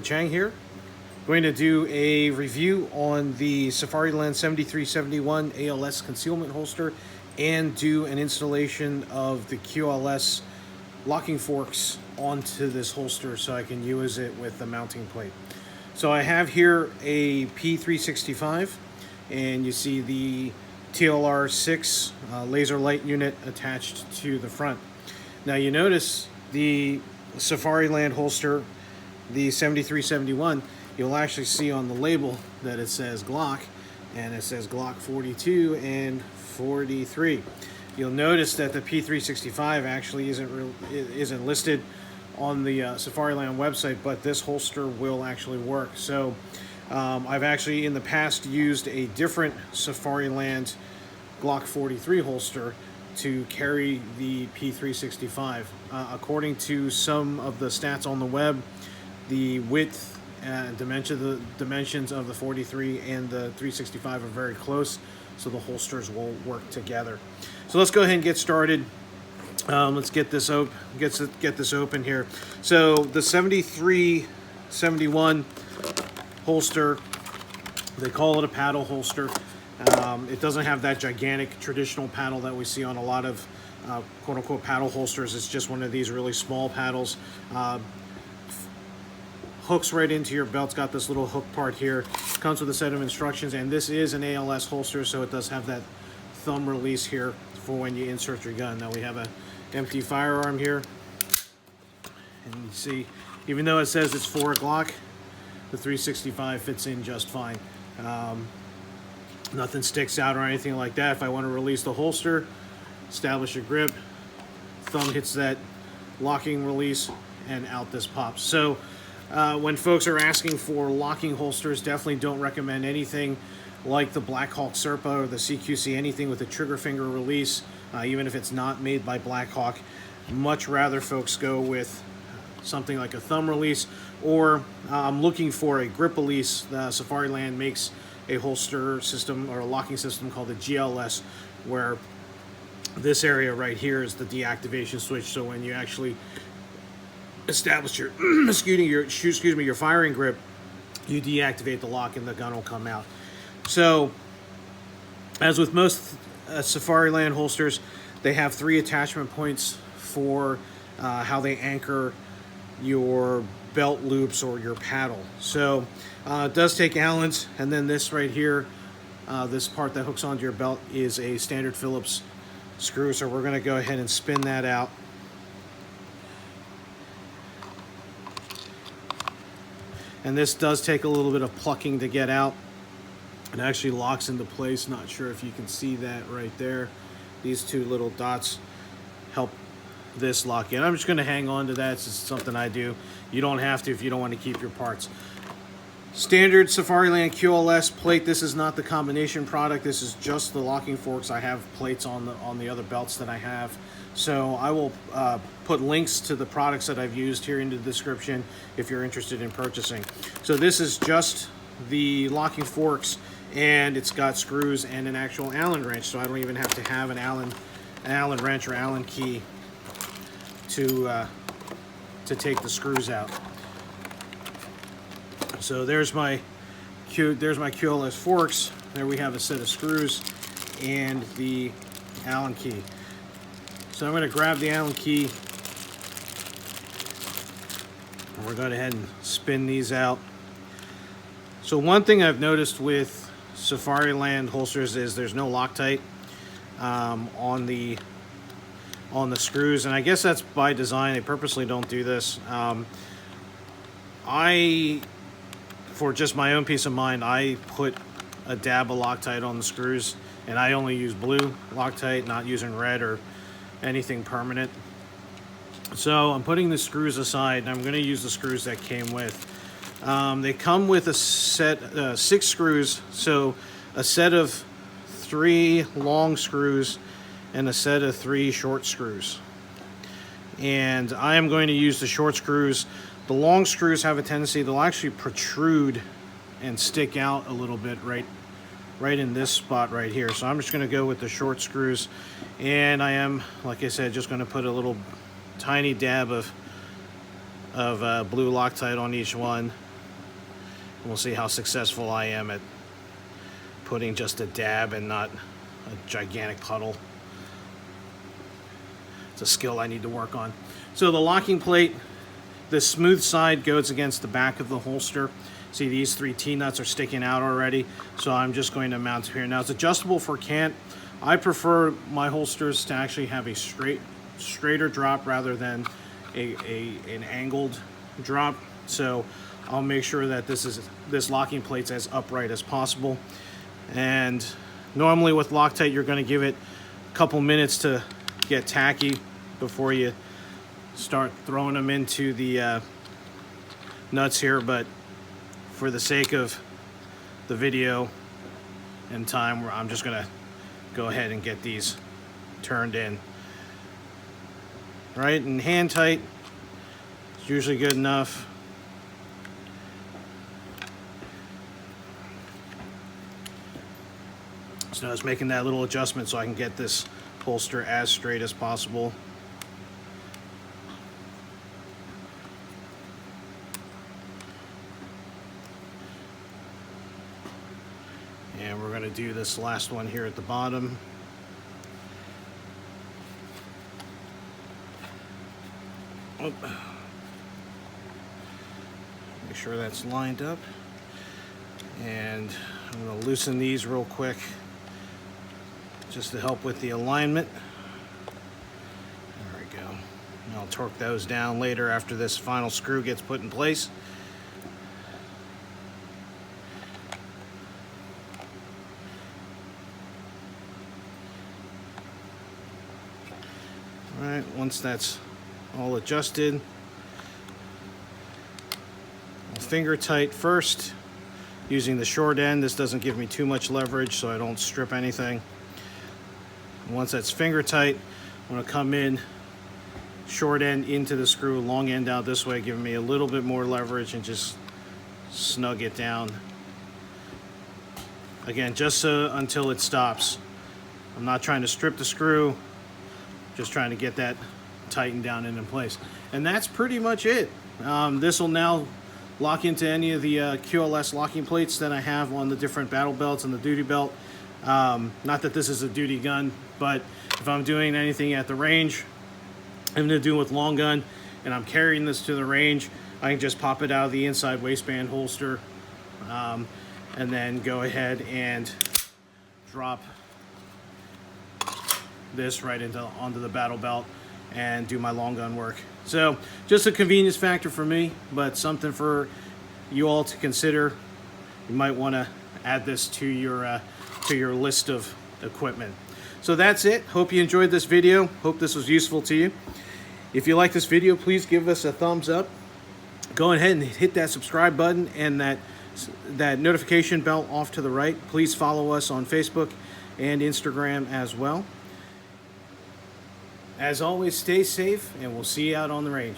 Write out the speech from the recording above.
Chang here. Going to do a review on the Safariland 7371 ALS concealment holster and do an installation of the QLS locking forks onto this holster so I can use it with the mounting plate. So I have here a P365 and you see the TLR-6 laser light unit attached to the front. Now you notice the Safariland holster, the 7371, you'll actually see on the label that it says Glock, and it says Glock 42 and 43. You'll notice that the P365 actually isn't listed on the Safariland website, but this holster will actually work. So I've actually in the past used a different Safariland Glock 43 holster to carry the P365. According to some of the stats on the web, the width and dimensions of the 43 and the 365 are very close, so the holsters will work together. So let's go ahead and get started. Let's get this open here. So the 7371 holster, they call it a paddle holster. It doesn't have that gigantic traditional paddle that we see on a lot of quote-unquote paddle holsters. It's just one of these really small paddles. Hooks right into your belt. It's got this little hook part here. Comes with a set of instructions, and this is an ALS holster, so it does have that thumb release here for when you insert your gun. Now we have an empty firearm here, and you see, even though it says it's for a Glock, the 365 fits in just fine. Nothing sticks out or anything like that. If I want to release the holster, establish a grip, thumb hits that locking release, and out this pops. So when folks are asking for locking holsters, definitely don't recommend anything like the Black Hawk Serpa or the CQC, anything with a trigger finger release, even if it's not made by Black Hawk. Much rather folks go with something like a thumb release, or I'm looking for a grip release. Safariland makes a holster system or a locking system called the GLS, where this area right here is the deactivation switch. So when you actually establish your your firing grip, you deactivate the lock and the gun will come out. So as with most Safariland holsters, they have 3 attachment points for how they anchor your belt loops or your paddle. So it does take Allen's, and then this right here, this part that hooks onto your belt is a standard Phillips screw. So we're going to go ahead and spin that out. And this does take a little bit of plucking to get out. It actually locks into place. Not sure if you can see that right there. These 2 little dots help this lock in. I'm just going to hang on to that. It's something I do. You don't have to if you don't want to keep your parts. Standard Safariland QLS plate. This is not the combination product. This is just the locking forks. I have plates on the other belts that I have. So I will put links to the products that I've used here in the description if you're interested in purchasing. So this is just the locking forks, and it's got screws and an actual Allen wrench. So I don't even have to have an Allen wrench or Allen key to take the screws out. So there's my QLS forks. There we have a set of screws and the Allen key. So I'm going to grab the Allen key, and we're going to go ahead and spin these out. So one thing I've noticed with Safariland holsters is there's no Loctite on the screws, and I guess that's by design. They purposely don't do this. For just my own peace of mind, I put a dab of Loctite on the screws, and I only use blue Loctite, not using red or anything permanent. So I'm putting the screws aside, and I'm going to use the screws that came with. They come with a set 6 screws, so a set of 3 long screws and a set of 3 short screws. And I am going to use the short screws. The long screws have a tendency, they'll actually protrude and stick out a little bit right in this spot right here. So I'm just going to go with the short screws, and I am, like I said, just going to put a little tiny dab of blue Loctite on each one. We'll see how successful I am at putting just a dab and not a gigantic puddle. It's a skill I need to work on. So the locking plate, the smooth side goes against the back of the holster. See, these 3 T-nuts are sticking out already, so I'm just going to mount it here. Now, it's adjustable for cant. I prefer my holsters to actually have a straighter drop rather than an angled drop. So I'll make sure that this locking plate's as upright as possible. And normally with Loctite, you're going to give it a couple minutes to get tacky before you start throwing them into the nuts here, but for the sake of the video and time, I'm just gonna go ahead and get these turned in. Right, and hand tight is usually good enough. So I was making that little adjustment so I can get this holster as straight as possible. And we're going to do this last one here at the bottom. Oh. Make sure that's lined up. And I'm going to loosen these real quick just to help with the alignment. There we go. And I'll torque those down later after this final screw gets put in place. All right, once that's all adjusted, I'll finger tight first using the short end. This doesn't give me too much leverage so I don't strip anything. Once that's finger tight, I'm going to come in short end into the screw, long end out this way, giving me a little bit more leverage, and just snug it down. Again, just until it stops. I'm not trying to strip the screw, just trying to get that tightened down and in place. And that's pretty much it. This will now lock into any of the QLS locking plates that I have on the different battle belts and the duty belt. Not that this is a duty gun, but if I'm doing anything at the range, I'm going to do with long gun, and I'm carrying this to the range, I can just pop it out of the inside waistband holster, and then go ahead and drop this right onto the battle belt and do my long gun work. So just a convenience factor for me, but something for you all to consider. You might want to add this to your list of equipment. So that's it. Hope you enjoyed this video. Hope this was useful to you. If you like this video, please give us a thumbs up. Go ahead and hit that subscribe button and that notification bell off to the right. Please follow us on Facebook and Instagram as well. As always, stay safe, and we'll see you out on the range.